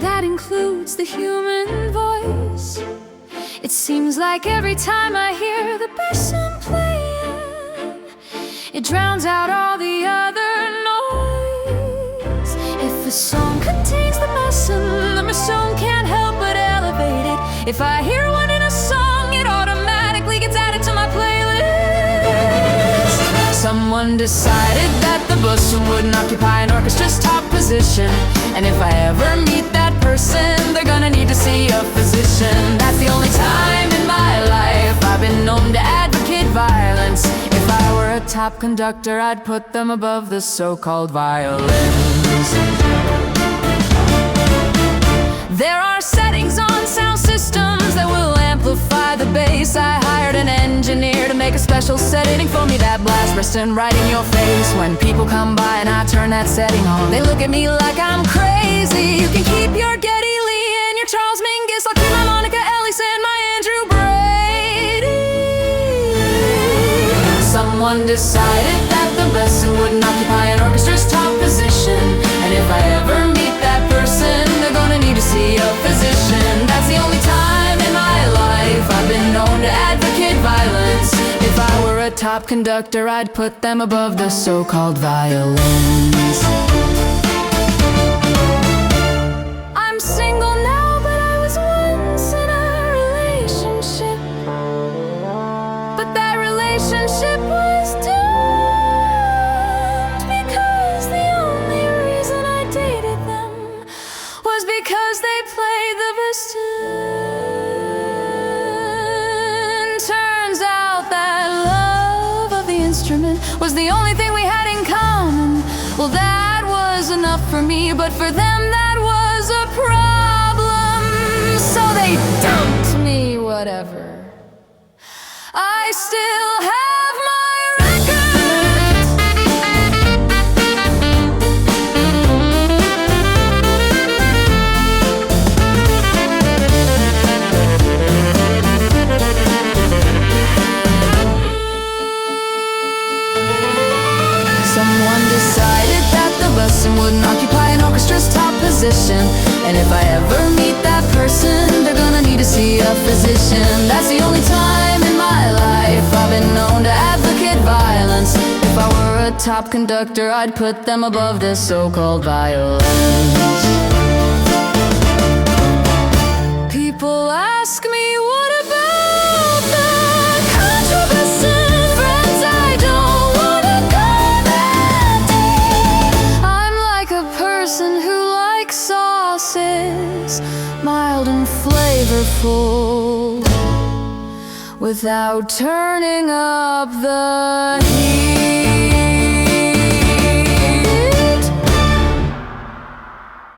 that includes the human voice. It seems like every time I hear the bassoon playing, it drowns out all the other noise. If a song contains the bassoon can't help but elevate it. If I hear one in a song, it automatically gets added to my playlist. Someone decided that the bassoon wouldn't occupy an orchestra's top position, and if I ever meet that person, they're gonna need to see a physician. That's the only time in my life I've been known to advocate violence. If I were a top conductor, I'd put them above the so-called violins. There are settings on sound systems that will amplify the bass. I hired an engineer to make a special setting for me that blasts bursting right in your face. When people come by and I turn that setting on, they look at me like I'm crazy. You can keep your Geddy Lee and your Charles Mingus. I'll keep my Monica Ellis and my Andrew Brady. Someone decided that the bassoon wouldn't occupy an orchestra's top position, and if I ever meet that person, they're gonna need to see a physician. That's the only time in my life I've been known to advocate violence. If I were a top conductor, I'd put them above the so-called violins. I'm single now, but I was once in a relationship. But that relationship was doomed, because the only reason I dated them was because they played the bassoon. Turns out that love of the instrument was the only thing we had in common. Well, that was enough for me, but for them that was a problem. So they dumped me, whatever. I still have my records. Someone decided that the bassoon wouldn't occupy an orchestra's top position, and if I ever meet that person, they're gonna need to see a physician. That's the only time in my life I've been known to advocate violence. If I were a top conductor, I'd put them above the so-called violins. People ask me, what about the contrabassoon friends? I don't wanna go that deep. I'm like a person who likes sauces, mild and flavorful, without turning up the heat.